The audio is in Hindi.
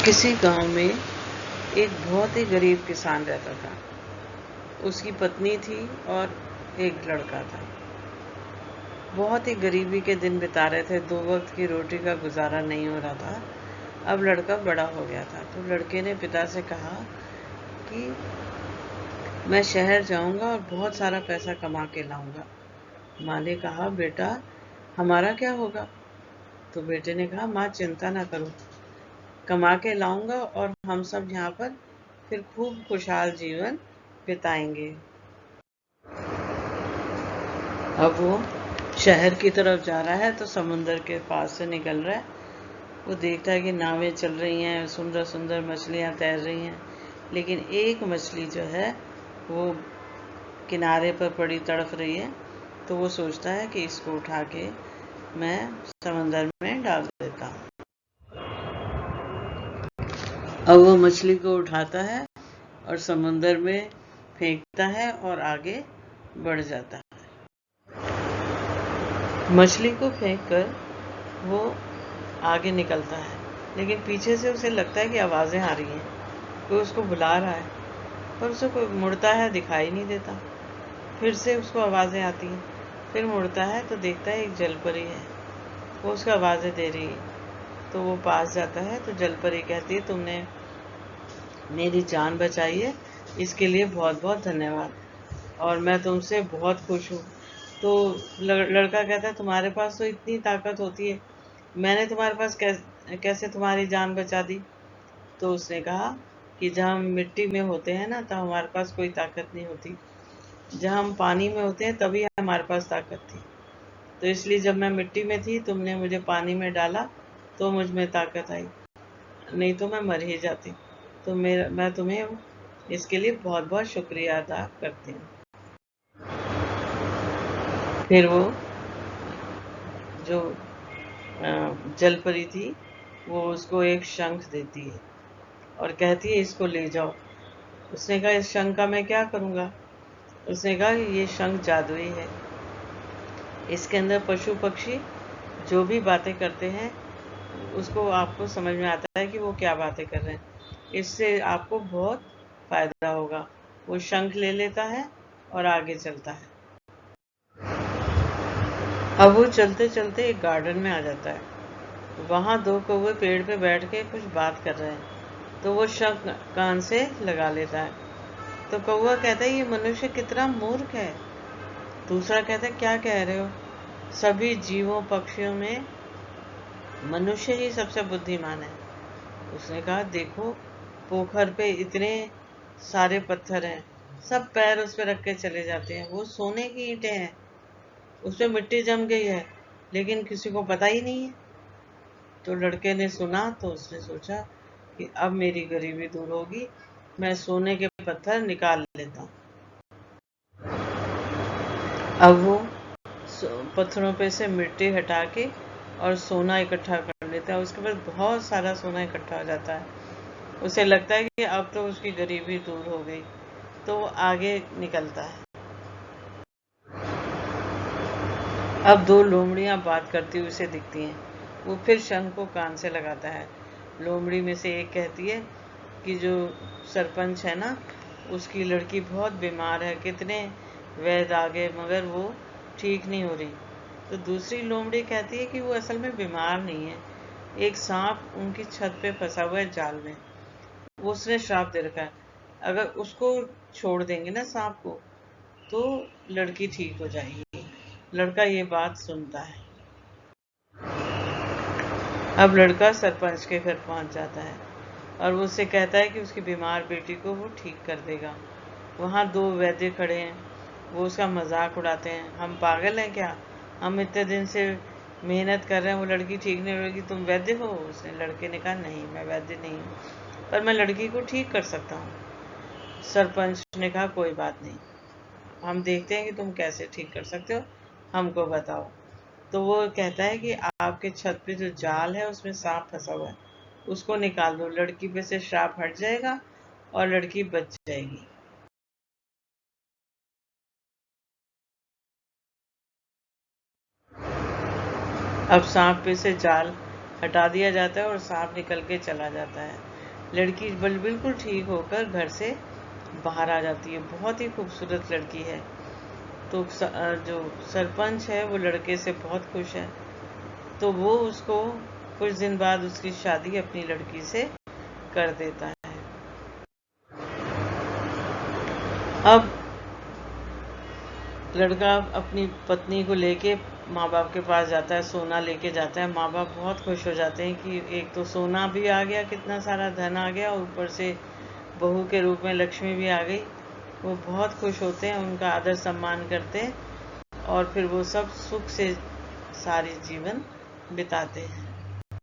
किसी गांव में एक बहुत ही गरीब किसान रहता था। उसकी पत्नी थी और एक लड़का था। बहुत ही गरीबी के दिन बिता रहे थे। 2 वक्त की रोटी का गुजारा नहीं हो रहा था। अब लड़का बड़ा हो गया था तो लड़के ने पिता से कहा कि मैं शहर जाऊंगा और बहुत सारा पैसा कमा के लाऊंगा। माँ ने कहा, बेटा हमारा क्या होगा? तो बेटे ने कहा, माँ चिंता ना करो, कमा के लाऊंगा और हम सब यहाँ पर फिर खूब खुशहाल जीवन बिताएंगे। अब वो शहर की तरफ जा रहा है तो समुंदर के पास से निकल रहा है। वो देखता है कि नावें चल रही हैं, सुंदर सुंदर मछलियाँ तैर रही हैं, लेकिन एक मछली जो है वो किनारे पर पड़ी तड़फ रही है। तो वो सोचता है कि इसको उठा के मैं समंदर में डाल देता हूँ। अब वो मछली को उठाता है और समुंदर में फेंकता है और आगे बढ़ जाता है। मछली को फेंककर वो आगे निकलता है, लेकिन पीछे से उसे लगता है कि आवाज़ें आ रही हैं, कोई उसको बुला रहा है, पर उसे कोई मुड़ता है, दिखाई नहीं देता। फिर से उसको आवाज़ें आती हैं, फिर मुड़ता है तो देखता है एक जलपरी है, वो उसको आवाज़ें दे रही है। तो वो पास जाता है तो जलपरी कहती है, तुमने मेरी जान बचाई है, इसके लिए बहुत बहुत धन्यवाद और मैं तुमसे बहुत खुश हूँ। तो लड़का कहता है, तुम्हारे पास तो इतनी ताकत होती है, मैंने तुम्हारे पास कैसे तुम्हारी जान बचा दी? तो उसने कहा कि जब हम मिट्टी में होते हैं ना तब हमारे पास कोई ताकत नहीं होती, जब हम पानी में होते हैं तभी हमारे पास ताकत थी। तो इसलिए जब मैं मिट्टी में थी तुमने मुझे पानी में डाला तो मुझ में ताकत आई, नहीं तो मैं मर ही जाती। तो मैं तुम्हें इसके लिए बहुत बहुत शुक्रिया अदा करती हूँ। फिर वो जो जलपरी थी वो उसको एक शंख देती है और कहती है, इसको ले जाओ। उसने कहा, इस शंख का मैं क्या करूँगा? उसने कहा, ये शंख जादुई है, इसके अंदर पशु पक्षी जो भी बातें करते हैं उसको आपको समझ में आता है कि वो क्या बातें कर रहे हैं, इससे आपको बहुत फायदा होगा। वो शंख ले लेता है और आगे चलता है। अब वो चलते चलते एक गार्डन में आ जाता है। वहाँ 2 कौवे पेड़ पे बैठ के कुछ बात कर रहे हैं। तो वो शंख कान से लगा लेता है। तो कौवा कहता है, ये मनुष्य कितना मूर्ख है। दूसरा कहता है, क्या कह रहे हो? सभी जीवों पक्षियों में मनुष्य ही सबसे बुद्धिमान है। उसने कहा, देखो पोखर पे इतने सारे पत्थर हैं, सब पैर उस पर रख के चले जाते हैं, वो सोने की ईंटें हैं, उसमें मिट्टी जम गई है, लेकिन किसी को पता ही नहीं है। तो लड़के ने सुना तो उसने सोचा कि अब मेरी गरीबी दूर होगी, मैं सोने के पत्थर निकाल लेता हूँ। अब वो पत्थरों पे से मिट्टी हटा के और सोना इकट्ठा कर लेता है। उसके बाद बहुत सारा सोना इकट्ठा हो जाता है। उसे लगता है कि अब तो उसकी गरीबी दूर हो गई, तो वो आगे निकलता है। अब 2 लोमड़ियाँ बात करती हुई उसे दिखती हैं। वो फिर शंख को कान से लगाता है। लोमड़ी में से एक कहती है कि जो सरपंच है ना, उसकी लड़की बहुत बीमार है, कितने वैद्य आ गए मगर वो ठीक नहीं हो रही। तो दूसरी लोमड़ी कहती है कि वो असल में बीमार नहीं है, एक सांप उनकी छत पे फंसा हुआ है जाल में, वो उसने श्राप दे रखा है, अगर उसको छोड़ देंगे ना सांप को तो लड़की ठीक हो जाएगी। लड़का ये बात सुनता है। अब लड़का सरपंच के घर पहुंच जाता है और वो उससे कहता है कि उसकी बीमार बेटी को वो ठीक कर देगा। वहाँ 2 वैद्य खड़े हैं, वो उसका मजाक उड़ाते हैं, हम पागल हैं क्या? हम इतने दिन से मेहनत कर रहे हैं, वो लड़की ठीक नहीं होगी, तुम वैद्य हो? उसने लड़के ने कहा, नहीं मैं वैद्य नहीं हूँ, पर मैं लड़की को ठीक कर सकता हूँ। सरपंच ने कहा, कोई बात नहीं, हम देखते हैं कि तुम कैसे ठीक कर सकते हो, हमको बताओ। तो वो कहता है कि आपके छत पे जो जाल है उसमें सांप फंसा हुआ है, उसको निकाल दो, लड़की पे से श्राप हट जाएगा और लड़की बच जाएगी। अब सांप पे से जाल हटा दिया जाता है और सांप निकल के चला जाता है। लड़की बिल्कुल ठीक होकर घर से बाहर आ जाती है। बहुत ही खूबसूरत लड़की है। तो जो सरपंच है वो लड़के से बहुत खुश है, तो वो उसको कुछ दिन बाद उसकी शादी अपनी लड़की से कर देता है। अब लड़का अपनी पत्नी को लेके माँ बाप के पास जाता है, सोना लेके जाता है। माँ बाप बहुत खुश हो जाते हैं कि एक तो सोना भी आ गया, कितना सारा धन आ गया, ऊपर से बहू के रूप में लक्ष्मी भी आ गई। वो बहुत खुश होते हैं, उनका आदर सम्मान करते हैं और फिर वो सब सुख से सारी जीवन बिताते हैं।